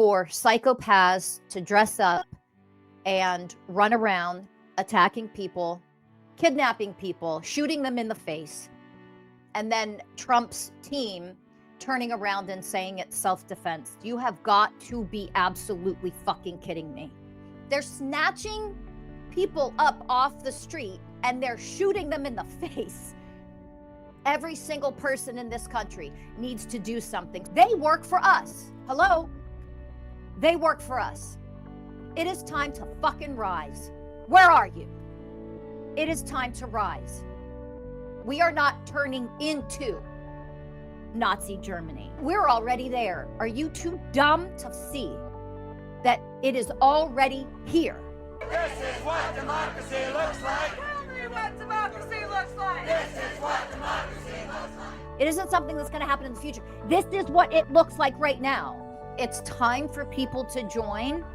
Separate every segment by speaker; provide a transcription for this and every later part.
Speaker 1: for psychopaths to dress up and run around attacking people, kidnapping people, shooting them in the face, and then Trump's team turning around and saying it's self-defense. You have got to be absolutely fucking kidding me. They're snatching people up off the street and they're shooting them in the face. Every single person in this country needs to do something. They work for us. Hello? They work for us. It is time to fucking rise. Where are you? It is time to rise. We are not turning into Nazi Germany. We're already there. Are you too dumb to see that it is already here?
Speaker 2: This is what democracy looks like.
Speaker 3: Tell me what democracy looks like.
Speaker 2: This is what democracy looks like.
Speaker 1: It isn't something that's going to happen in the future. This is what it looks like right now. It's time for people to join,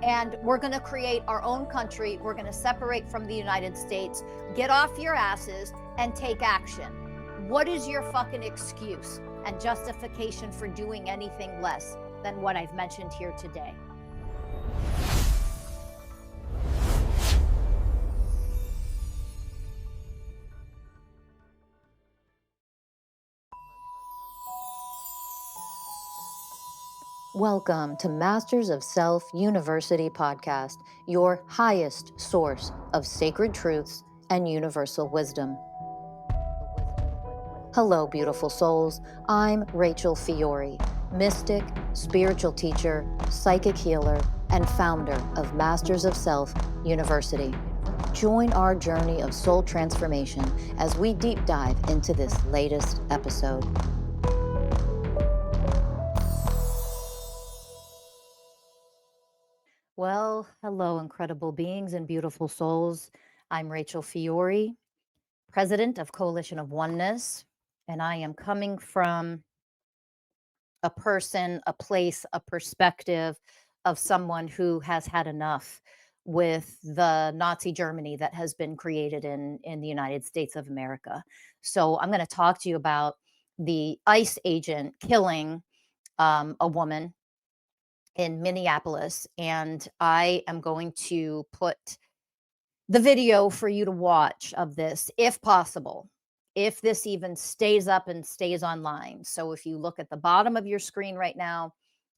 Speaker 1: and we're going to create our own country. We're going to separate from the United States. Get off your asses and take action. What is your fucking excuse and justification for doing anything less than what I've mentioned here today? Welcome to Masters of Self University podcast, your highest source of sacred truths and universal wisdom. Hello, beautiful souls. I'm Rachel Fiori, mystic, spiritual teacher, psychic healer, and founder of Masters of Self University. Join our journey of soul transformation as we deep dive into this latest episode. Well, hello, incredible beings and beautiful souls. I'm Rachel Fiori, president of Coalition of Oneness, and I am coming from a person, a place, a perspective of someone who has had enough with the Nazi Germany that has been created in the United States of America. So I'm going to talk to you about the ICE agent killing a woman in Minneapolis, and I am going to put the video for you to watch of this, if possible, if this even stays up and stays online. So if you look at the bottom of your screen right now,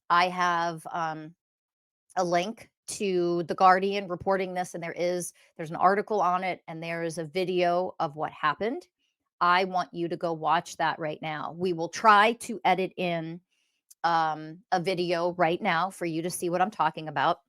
Speaker 1: I have a link to The Guardian reporting this, and there's an article on it, and there is a video of what happened. I want you to go watch that right now. We will try to edit in a video right now for you to see what I'm talking about.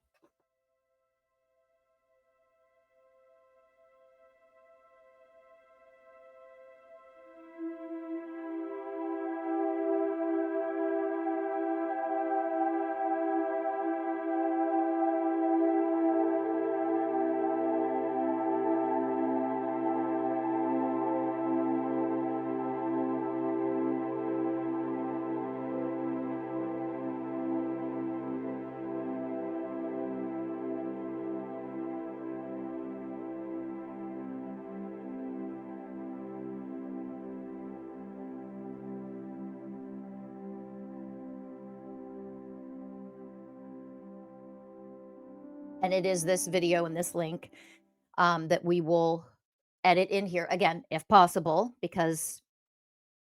Speaker 1: And it is this video and this link that we will edit in here again, if possible, because,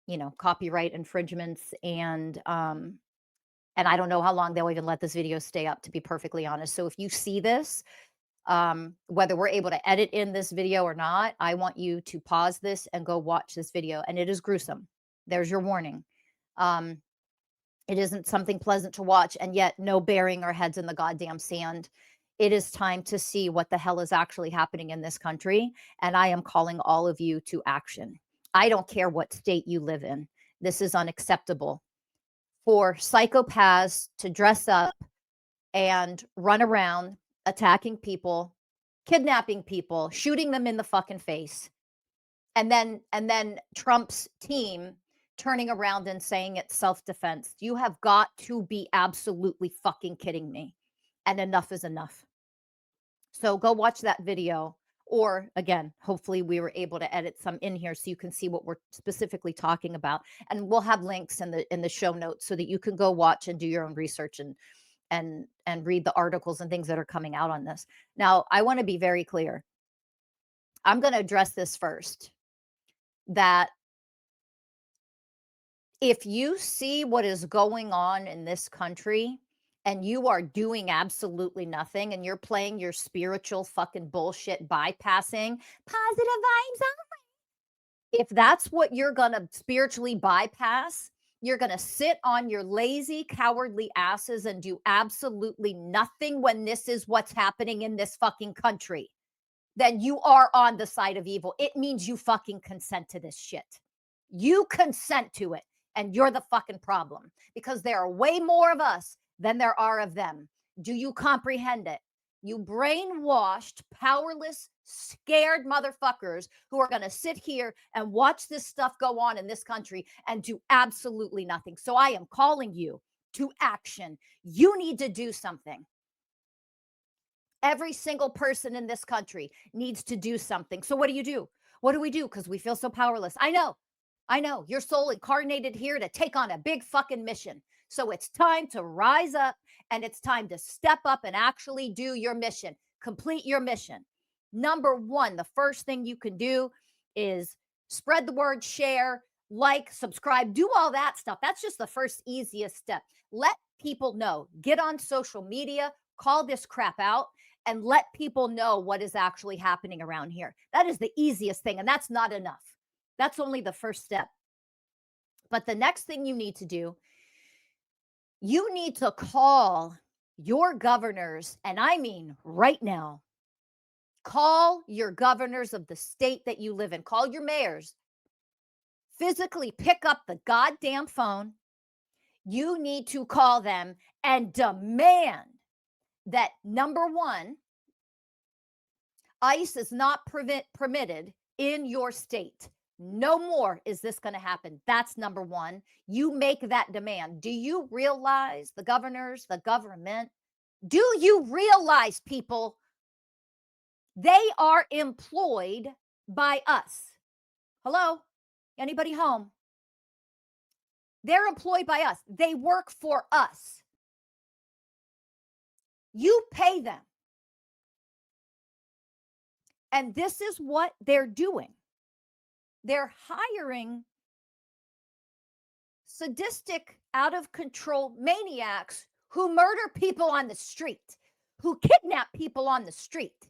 Speaker 1: you know, copyright infringements and I don't know how long they'll even let this video stay up, to be perfectly honest. So if you see this, whether we're able to edit in this video or not, I want you to pause this and go watch this video. And it is gruesome. There's your warning. It isn't something pleasant to watch, and yet no burying our heads in the goddamn sand. It is time to see what the hell is actually happening in this country, and I am calling all of you to action. I don't care what state you live in. This is unacceptable. For psychopaths to dress up and run around attacking people, kidnapping people, shooting them in the fucking face, and then Trump's team turning around and saying it's self-defense. You have got to be absolutely fucking kidding me. And enough is enough. So go watch that video, or again, hopefully we were able to edit some in here so you can see what we're specifically talking about. And we'll have links in the show notes so that you can go watch and do your own research and and read the articles and things that are coming out on this. Now, I want to be very clear. I'm going to address this first, that if you see what is going on in this country and you are doing absolutely nothing and you're playing your spiritual fucking bullshit, bypassing positive vibes only, if that's what you're going to spiritually bypass, you're going to sit on your lazy, cowardly asses and do absolutely nothing when this is what's happening in this fucking country, then you are on the side of evil. It means you fucking consent to this shit. You consent to it, and you're the fucking problem, because there are way more of us than there are of them. Do you comprehend it? You brainwashed, powerless, scared motherfuckers who are going to sit here and watch this stuff go on in this country and do absolutely nothing. So I am calling you to action. You need to do something. Every single person in this country needs to do something. So what do? What do we do? Because we feel so powerless. I know. Your soul incarnated here to take on a big fucking mission. So it's time to rise up, and it's time to step up and actually do your mission. Complete your mission. Number one, the first thing you can do is spread the word, share, like, subscribe, do all that stuff. That's just the first easiest step. Let people know. Get on social media, call this crap out, and let people know what is actually happening around here. That is the easiest thing, and that's not enough. That's only the first step. But the next thing you need to do, you need to call your governors, and I mean right now. Call your governors of the state that you live in. Call your mayors. Physically pick up the goddamn phone. You need to call them and demand that, number one, ICE is not permitted in your state. No more is this going to happen. That's number one. You make that demand. Do you realize, the governors, the government, do you realize, people, they are employed by us? Hello? Anybody home? They're employed by us. They work for us. You pay them. And this is what they're doing. They're hiring sadistic, out of control maniacs who murder people on the street, who kidnap people on the street.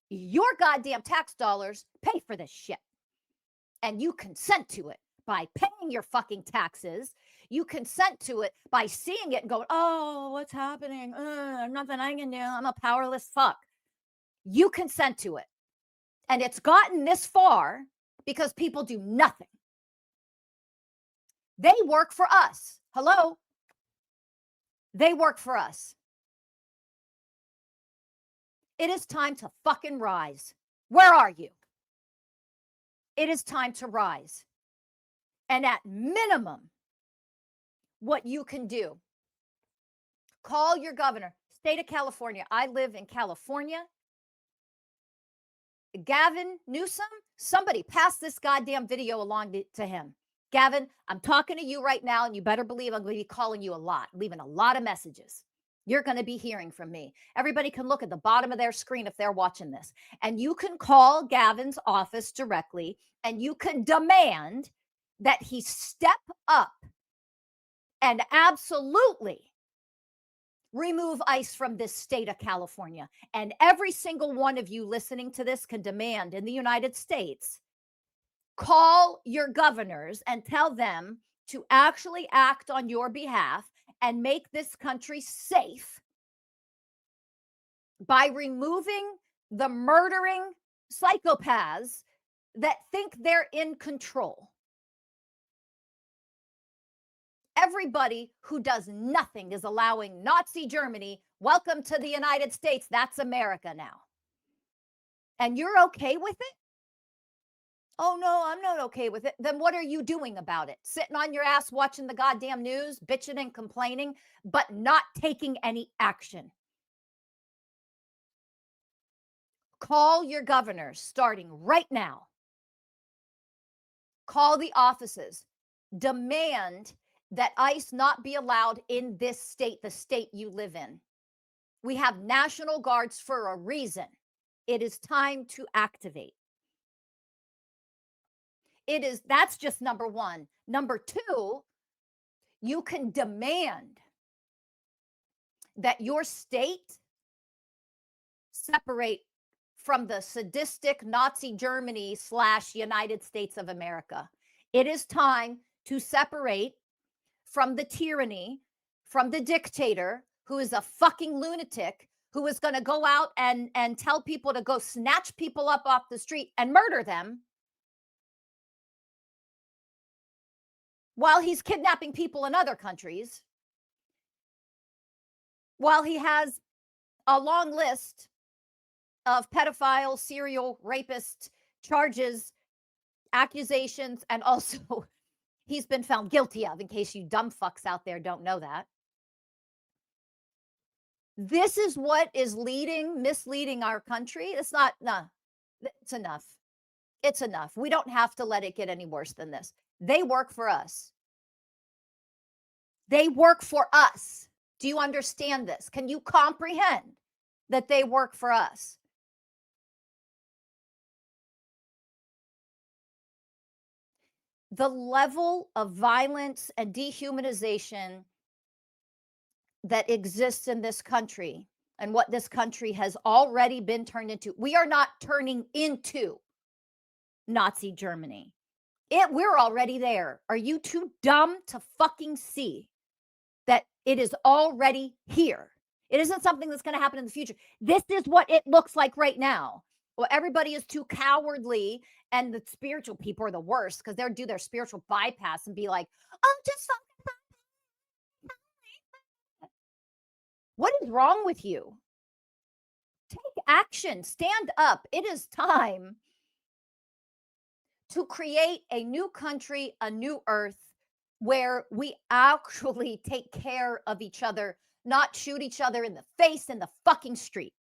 Speaker 1: Your goddamn tax dollars pay for this shit. And you consent to it by paying your fucking taxes. You consent to it by seeing it and going, oh, what's happening? Nothing I can do. I'm a powerless fuck. You consent to it. And it's gotten this far because people do nothing. They work for us. Hello? They work for us. It is time to fucking rise. Where are you? It is time to rise. And at minimum, what you can do, call your governor. State of California. I live in California. Gavin Newsom, somebody pass this goddamn video along to him. Gavin, I'm talking to you right now, and you better believe I'm going to be calling you a lot, leaving a lot of messages. You're going to be hearing from me. Everybody can look at the bottom of their screen if they're watching this. And you can call Gavin's office directly, and you can demand that he step up and absolutely remove ICE from this state of California. And every single one of you listening to this can demand in the United States, call your governors and tell them to actually act on your behalf and make this country safe by removing the murdering psychopaths that think they're in control. Everybody who does nothing is allowing Nazi Germany, welcome to the United States. That's America now. And you're okay with it? Oh, no, I'm not okay with it. Then what are you doing about it? Sitting on your ass watching the goddamn news, bitching and complaining, but not taking any action. Call your governors starting right now. Call the offices. Demand that ICE not be allowed in this state, the state you live in. We have National Guards for a reason. It is time to activate. That's just number one. Number two, you can demand that your state separate from the sadistic Nazi Germany / United States of America. It is time to separate from the tyranny, from the dictator who is a fucking lunatic, who is going to go out and tell people to go snatch people up off the street and murder them while he's kidnapping people in other countries, while he has a long list of pedophile, serial rapist charges, accusations, and also he's been found guilty of, in case you dumb fucks out there don't know that. This is what is misleading our country. It's not, nah, it's enough. It's enough. We don't have to let it get any worse than this. They work for us. They work for us. Do you understand this? Can you comprehend that they work for us? The level of violence and dehumanization that exists in this country and what this country has already been turned into. We are not turning into Nazi Germany. We're already there. Are you too dumb to fucking see that it is already here? It isn't something that's going to happen in the future. This is what it looks like right now. Well, everybody is too cowardly, and the spiritual people are the worst because they'll do their spiritual bypass and be like, oh, just what is wrong with you? Take action. Stand up. It is time to create a new country, a new earth, where we actually take care of each other, not shoot each other in the face in the fucking street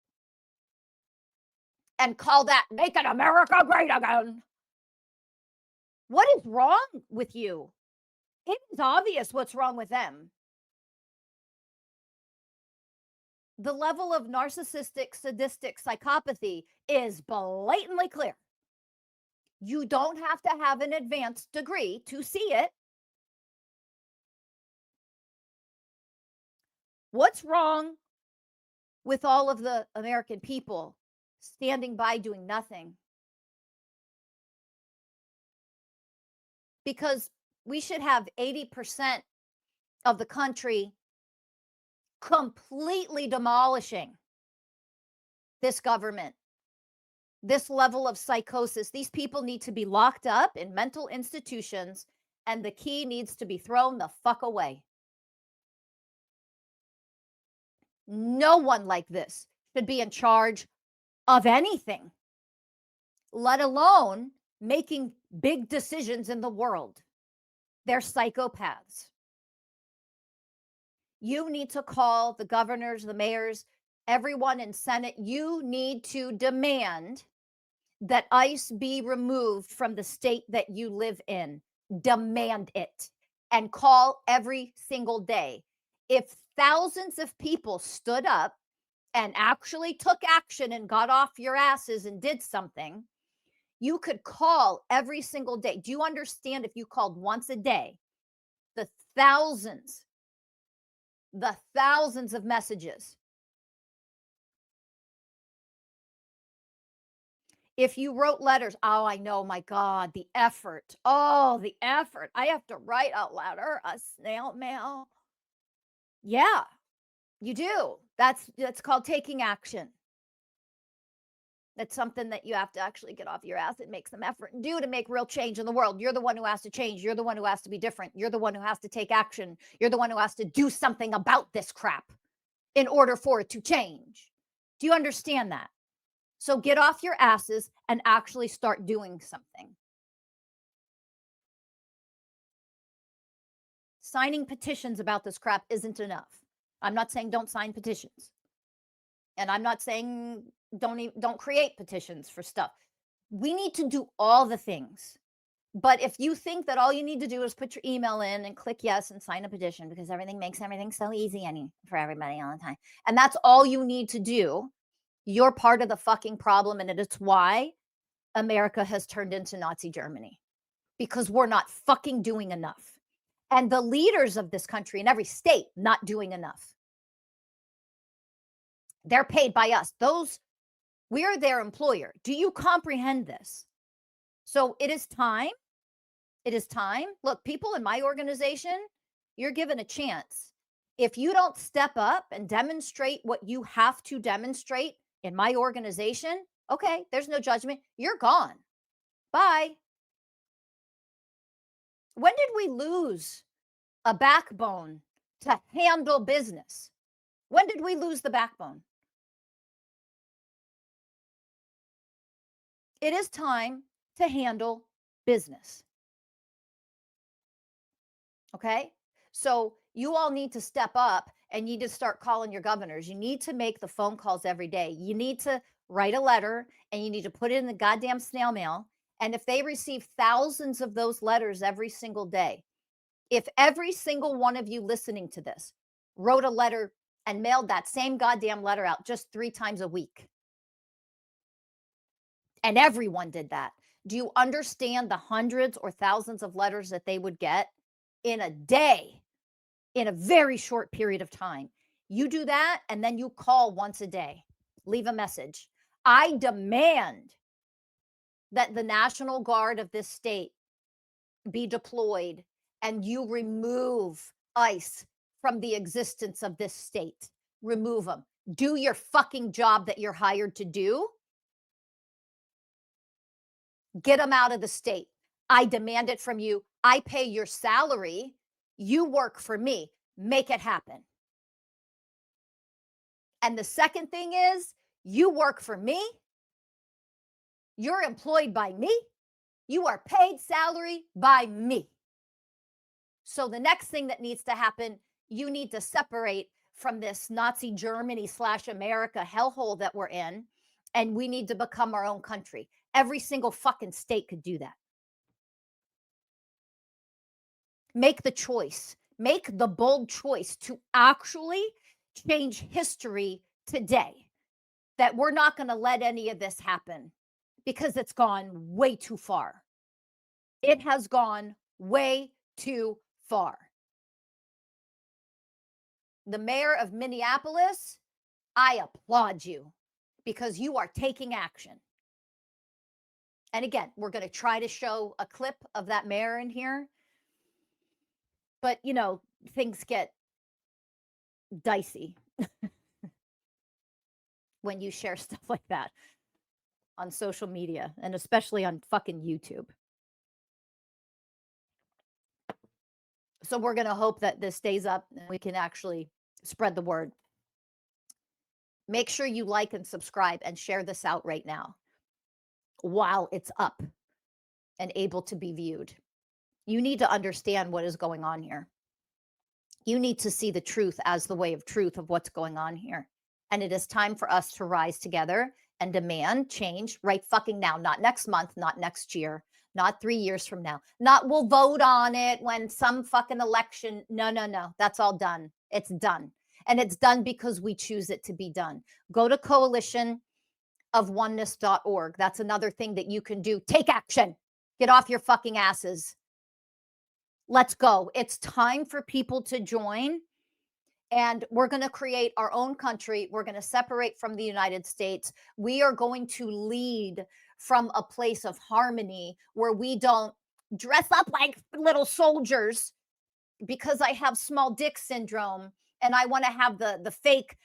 Speaker 1: and call that making America great again. What is wrong with you? It is obvious what's wrong with them. The level of narcissistic, sadistic psychopathy is blatantly clear. You don't have to have an advanced degree to see it. What's wrong with all of the American people standing by doing nothing? Because we should have 80% of the country completely demolishing this government, this level of psychosis. These people need to be locked up in mental institutions, and the key needs to be thrown the fuck away. No one like this should be in charge of anything, let alone making big decisions in the world. They're psychopaths. You need to call the governors, the mayors, everyone in Senate. You need to demand that ICE be removed from the state that you live in. Demand it and call every single day. If thousands of people stood up and actually took action and got off your asses and did something, you could call every single day. Do you understand if you called once a day, the thousands of messages? If you wrote letters, oh, I know, my God, the effort. Oh, the effort. I have to write a letter, a snail mail. Yeah, you do. That's called taking action. That's something that you have to actually get off your ass and make some effort and do to make real change in the world. You're the one who has to change. You're the one who has to be different. You're the one who has to take action. You're the one who has to do something about this crap in order for it to change. Do you understand that? So get off your asses and actually start doing something. Signing petitions about this crap isn't enough. I'm not saying don't sign petitions. And I'm not saying don't create petitions for stuff. We need to do all the things. But if you think that all you need to do is put your email in and click yes and sign a petition because everything makes everything so easy for everybody all the time, and that's all you need to do, you're part of the fucking problem. And it's why America has turned into Nazi Germany, because we're not fucking doing enough. And the leaders of this country in every state not doing enough. They're paid by us. We're their employer. Do you comprehend this? So it is time. It is time. Look, people in my organization, you're given a chance. If you don't step up and demonstrate what you have to demonstrate in my organization, okay, there's no judgment. You're gone. Bye. When did we lose a backbone to handle business? When did we lose the backbone? It is time to handle business. Okay? So you all need to step up and you need to start calling your governors. You need to make the phone calls every day. You need to write a letter and you need to put it in the goddamn snail mail. And if they receive thousands of those letters every single day, if every single one of you listening to this wrote a letter and mailed that same goddamn letter out just 3 times a week, and everyone did that, do you understand the hundreds or thousands of letters that they would get in a day, in a very short period of time? You do that, and then you call once a day, leave a message. I demand that the National Guard of this state be deployed and you remove ICE from the existence of this state. Remove them. Do your fucking job that you're hired to do. Get them out of the state. I demand it from you. I pay your salary. You work for me. Make it happen. And the second thing is, you work for me. You're employed by me. You are paid salary by me. So the next thing that needs to happen, you need to separate from this Nazi Germany / America hellhole that we're in, and we need to become our own country. Every single fucking state could do that. Make the choice. Make the bold choice to actually change history today. That we're not going to let any of this happen because it's gone way too far. It has gone way too far. The mayor of Minneapolis, I applaud you because you are taking action. And again, we're going to try to show a clip of that mayor in here. But, you know, things get dicey when you share stuff like that on social media and especially on fucking YouTube. So we're going to hope that this stays up and we can actually spread the word. Make sure you like and subscribe and share this out right now while it's up and able to be viewed. You need to understand what is going on here. You need to see the truth as the way of truth of what's going on here. And it is time for us to rise together and demand change right fucking now, not next month, not next year, not 3 years from now, not we'll vote on it when some fucking election. No, no, no. That's all done. It's done. And it's done because we choose it to be done. Go to Coalition of Oneness.org. That's another thing that you can do. Take action. Get off your fucking asses. Let's go. It's time for people to join. And we're going to create our own country. We're going to separate from the United States. We are going to lead from a place of harmony where we don't dress up like little soldiers because I have small dick syndrome and I want to have the fake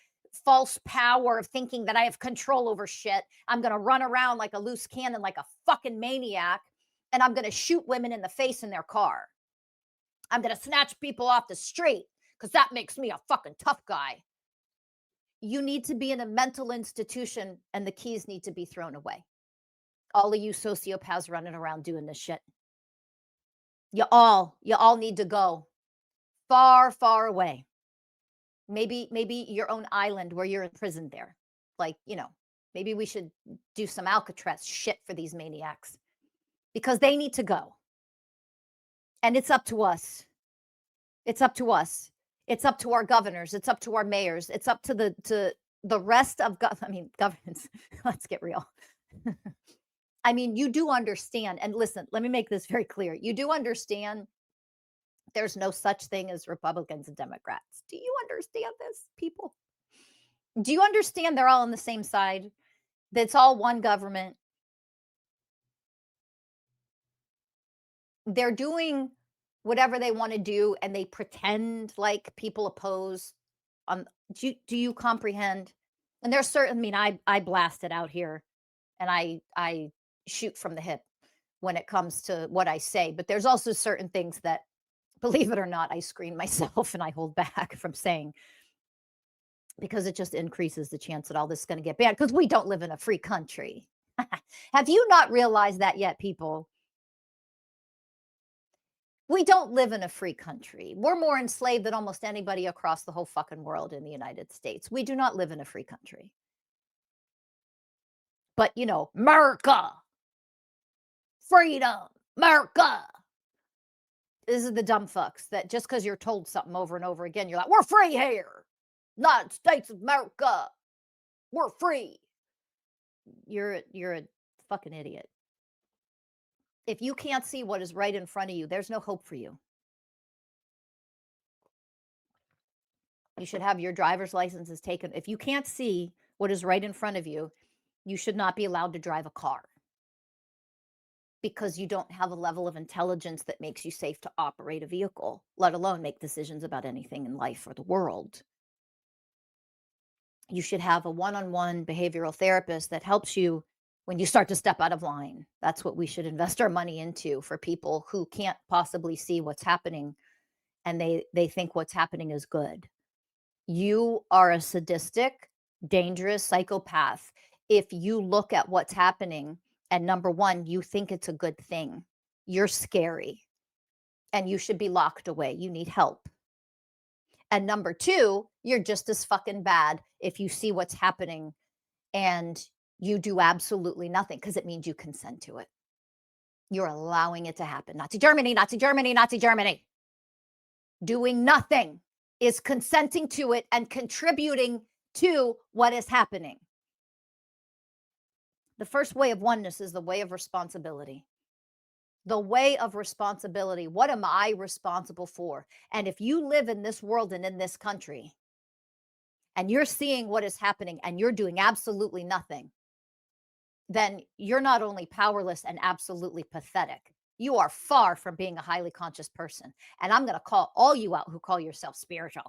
Speaker 1: false power of thinking that I have control over shit. I'm going to run around like a loose cannon, like a fucking maniac, and I'm going to shoot women in the face in their car. I'm going to snatch people off the street because that makes me a fucking tough guy. You need to be in a mental institution and the keys need to be thrown away. All of you sociopaths running around doing this shit. You all need to go far, far away. Maybe your own island where you're imprisoned there. Like, you know, maybe we should do some Alcatraz shit for these maniacs because they need to go. And it's up to us. It's up to us. It's up to our governors. It's up to our mayors. It's up to the rest of governments. Let's get real. I mean, you do understand. And listen, let me make this very clear. You do understand there's no such thing as Republicans and Democrats. Do you understand this, people? Do you understand they're all on the same side? That it's all one government. They're doing whatever they want to do, and they pretend like people oppose. Do you comprehend? And there's certain. I mean, I blast it out here, and I shoot from the hip when it comes to what I say. But there's also certain things that, believe it or not, I screen myself and I hold back from saying, because it just increases the chance that all this is going to get banned, because we don't live in a free country. Have you not realized that yet, people? We don't live in a free country. We're more enslaved than almost anybody across the whole fucking world in the United States. We do not live in a free country. But, you know, America, freedom, America. This is the dumb fucks that just because you're told something over and over again, you're like, we're free here. United States of America. We're free. You're a fucking idiot. If you can't see what is right in front of you, there's no hope for you. You should have your driver's licenses taken. If you can't see what is right in front of you, you should not be allowed to drive a car, because you don't have a level of intelligence that makes you safe to operate a vehicle, let alone make decisions about anything in life or the world. You should have a one-on-one behavioral therapist that helps you when you start to step out of line. That's what we should invest our money into for people who can't possibly see what's happening, and they think what's happening is good. You are a sadistic, dangerous psychopath if you look at what's happening and, number one, you think it's a good thing. You're scary and you should be locked away. You need help. And number two, you're just as fucking bad if you see what's happening and you do absolutely nothing, because it means you consent to it. You're allowing it to happen. Nazi Germany, Nazi Germany, Nazi Germany. Doing nothing is consenting to it and contributing to what is happening. The first way of oneness is the way of responsibility. The way of responsibility. What am I responsible for? And if you live in this world and in this country, and you're seeing what is happening and you're doing absolutely nothing, then you're not only powerless and absolutely pathetic, you are far from being a highly conscious person. And I'm going to call all you out who call yourself spiritual.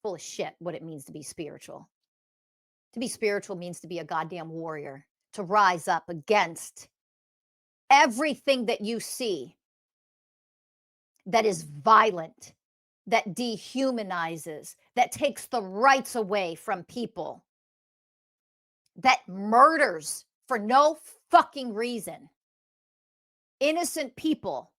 Speaker 1: Full of shit what it means to be spiritual. To be spiritual means to be a goddamn warrior, to rise up against everything that you see that is violent, that dehumanizes, that takes the rights away from people, that murders for no fucking reason innocent people.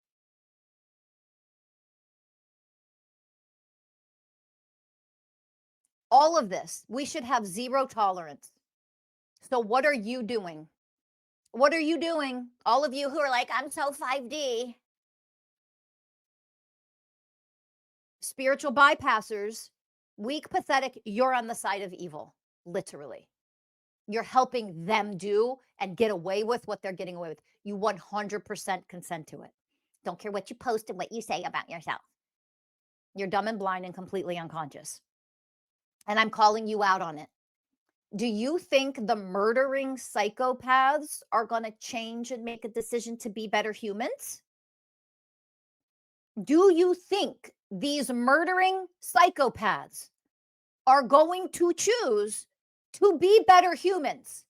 Speaker 1: All of this, we should have zero tolerance. So what are you doing? What are you doing? All of you who are like, I'm so 5D. Spiritual bypassers, weak, pathetic, you're on the side of evil, literally. You're helping them do and get away with what they're getting away with. You 100% consent to it. Don't care what you post and what you say about yourself. You're dumb and blind and completely unconscious. And I'm calling you out on it. Do you think the murdering psychopaths are going to change and make a decision to be better humans? Do you think these murdering psychopaths are going to choose to be better humans?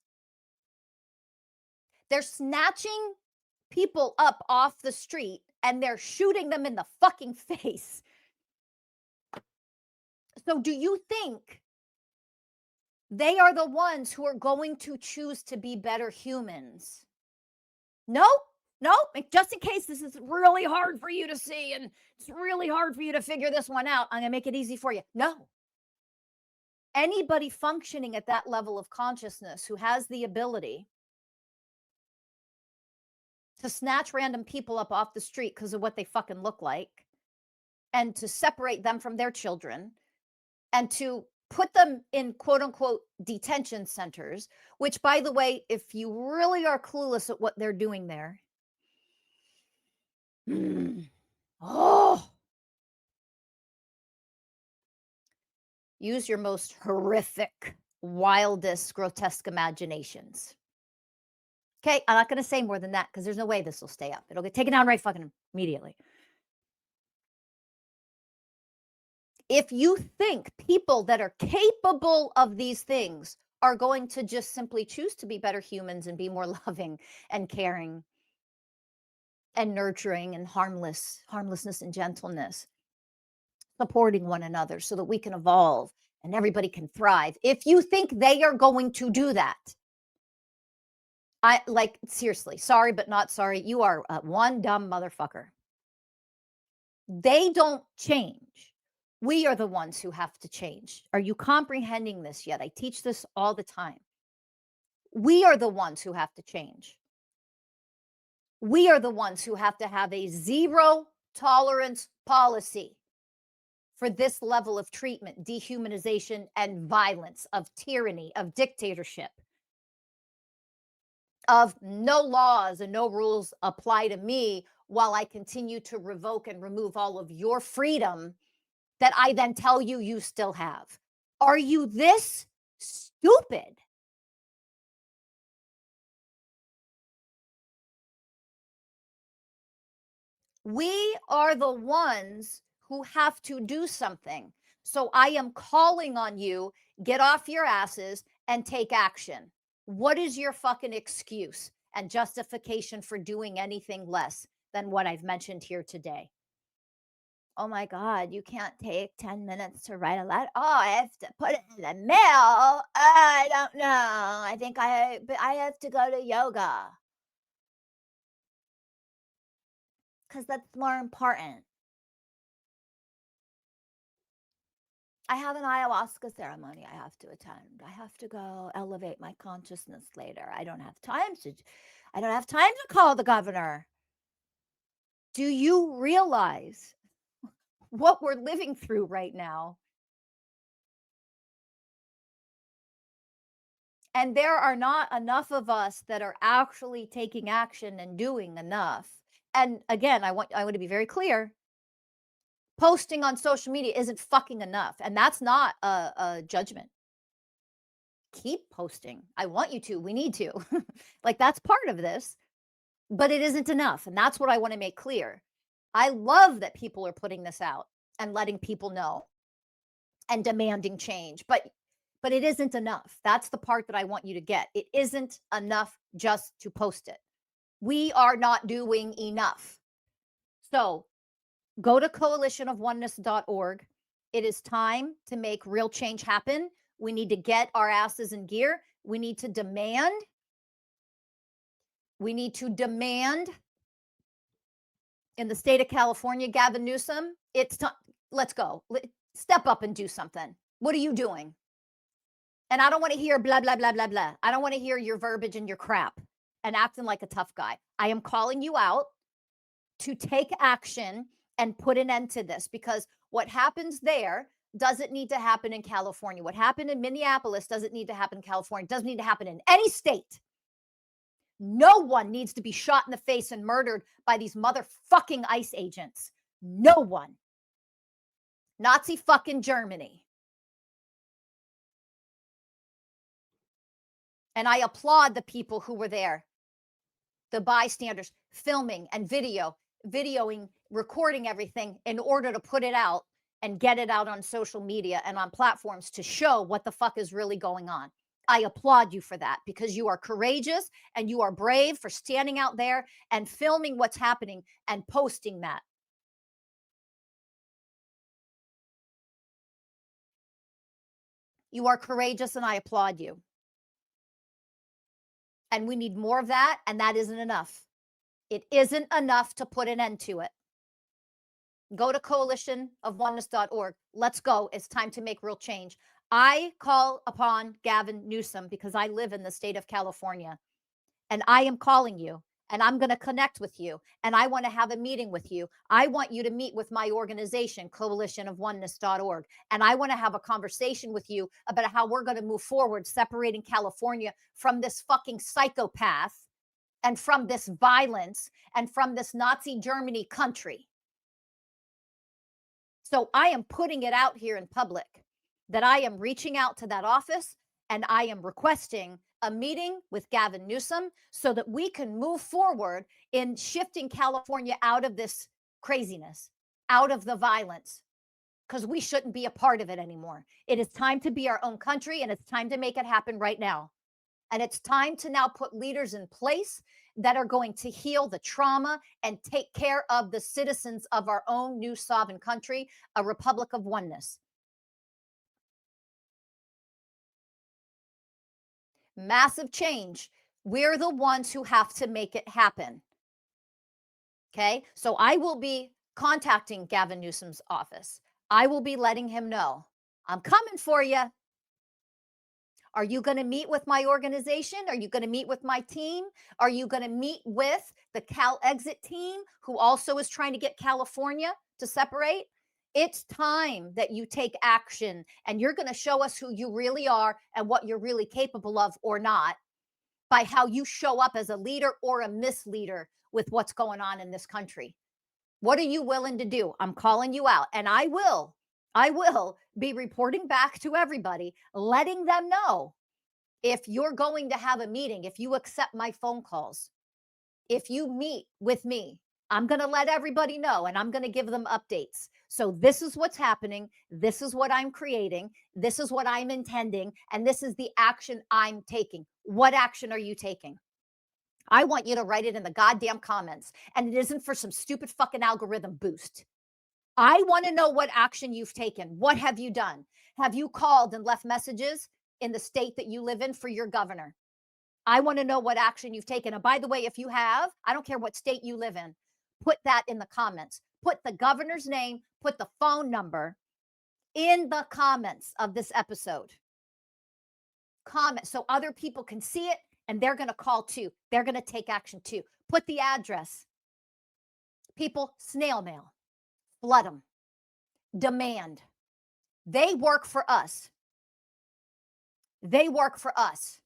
Speaker 1: They're snatching people up off the street and they're shooting them in the fucking face. So do you think they are the ones who are going to choose to be better humans? Nope. Just in case this is really hard for you to see and it's really hard for you to figure this one out, I'm going to make it easy for you. No. Anybody functioning at that level of consciousness who has the ability to snatch random people up off the street because of what they fucking look like, and to separate them from their children, and to put them in quote unquote detention centers, which, by the way, if you really are clueless at what they're doing there, oh, use your most horrific, wildest, grotesque imaginations. Okay, I'm not going to say more than that because there's no way this will stay up. It'll get taken down right fucking immediately. If you think people that are capable of these things are going to just simply choose to be better humans and be more loving and caring and nurturing and harmlessness and gentleness, supporting one another so that we can evolve and everybody can thrive. If you think they are going to do that, I like, seriously, sorry, but not sorry. You are one dumb motherfucker. They don't change. We are the ones who have to change. Are you comprehending this yet? I teach this all the time. We are the ones who have to change. We are the ones who have to have a zero tolerance policy for this level of treatment, dehumanization, and violence, of tyranny, of dictatorship, of no laws and no rules apply to me while I continue to revoke and remove all of your freedom that I then tell you you still have. Are you this stupid? We are the ones who have to do something. So I am calling on you, get off your asses and take action. What is your fucking excuse and justification for doing anything less than what I've mentioned here today? Oh my God, you can't take 10 minutes to write a letter. Oh, I have to put it in the mail. I don't know. I think I have to go to yoga because that's more important. I have an ayahuasca ceremony I have to attend. I have to go elevate my consciousness later. I don't have time to call the governor. Do you realize what we're living through right now? And there are not enough of us that are actually taking action and doing enough. And again, I want to be very clear. Posting on social media isn't fucking enough. And that's not a judgment. Keep posting. I want you to. We need to. Like, that's part of this, but it isn't enough. And that's what I want to make clear. I love that people are putting this out and letting people know and demanding change, but it isn't enough. That's the part that I want you to get. It isn't enough just to post it. We are not doing enough. So go to coalitionofoneness.org. It is time to make real change happen. We need to get our asses in gear. We need to demand. In the state of California, Gavin Newsom, it's time. Let's go. Step up and do something. What are you doing? And I don't want to hear blah, blah, blah, blah, blah. I don't want to hear your verbiage and your crap and acting like a tough guy. I am calling you out to take action and put an end to this, because what happens there doesn't need to happen in California. What happened in Minneapolis doesn't need to happen in California. It doesn't need to happen in any state. No one needs to be shot in the face and murdered by these motherfucking ICE agents. No one. Nazi fucking Germany. And I applaud the people who were there, the bystanders, filming and videoing, recording everything in order to put it out and get it out on social media and on platforms to show what the fuck is really going on. I applaud you for that, because you are courageous and you are brave for standing out there and filming what's happening and posting that. You are courageous and I applaud you. And we need more of that, and that isn't enough. It isn't enough to put an end to it. Go to coalitionofoneness.org. Let's go. It's time to make real change. I call upon Gavin Newsom because I live in the state of California, and I am calling you. and I'm going to connect with you, and I want to have a meeting with you. I want you to meet with my organization, Coalition of Oneness.org, and I want to have a conversation with you about how we're going to move forward, separating California from this fucking psychopath and from this violence and from this Nazi Germany country. So I am putting it out here in public that I am reaching out to that office and I am requesting a meeting with Gavin Newsom so that we can move forward in shifting California out of this craziness, out of the violence, because we shouldn't be a part of it anymore. It is time to be our own country, and it's time to make it happen right now. And it's time to now put leaders in place that are going to heal the trauma and take care of the citizens of our own new sovereign country, a republic of oneness. Massive change. We're the ones who have to make it happen. Okay. So I will be contacting Gavin Newsom's office. I will be letting him know I'm coming for you. Are you going to meet with my organization? Are you going to meet with my team? Are you going to meet with the Cal Exit team, who also is trying to get California to separate? It's time that you take action, and you're going to show us who you really are and what you're really capable of or not by how you show up as a leader or a misleader with what's going on in this country. What are you willing to do? I'm calling you out, and I will be reporting back to everybody, letting them know if you're going to have a meeting, if you accept my phone calls, if you meet with me, I'm going to let everybody know, and I'm going to give them updates. So this is what's happening. This is what I'm creating. This is what I'm intending. And this is the action I'm taking. What action are you taking? I want you to write it in the goddamn comments. And it isn't for some stupid fucking algorithm boost. I want to know what action you've taken. What have you done? Have you called and left messages in the state that you live in for your governor? I want to know what action you've taken. And by the way, if you have, I don't care what state you live in, put that in the comments. Put the governor's name, put the phone number in the comments of this episode. Comment so other people can see it, and they're going to call too. They're going to take action too. Put the address. People, snail mail. Flood them. Demand. They work for us. They work for us.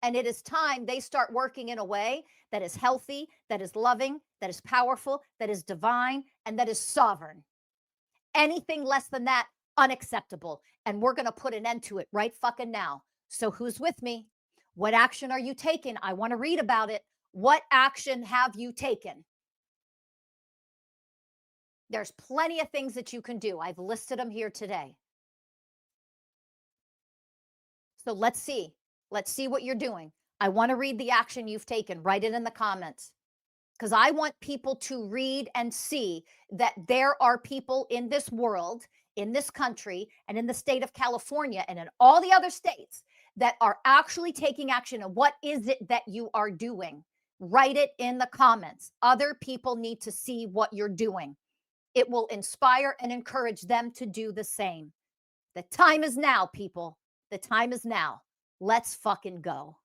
Speaker 1: And it is time they start working in a way that is healthy, that is loving, that is powerful, that is divine, and that is sovereign. Anything less than that, unacceptable. And we're going to put an end to it right fucking now. So who's with me? What action are you taking? I want to read about it. What action have you taken? There's plenty of things that you can do. I've listed them here today. So let's see. Let's see what you're doing. I want to read the action you've taken. Write it in the comments, because I want people to read and see that there are people in this world, in this country, and in the state of California, and in all the other states that are actually taking action. And what is it that you are doing? Write it in the comments. Other people need to see what you're doing. It will inspire and encourage them to do the same. The time is now, people. The time is now. Let's fucking go.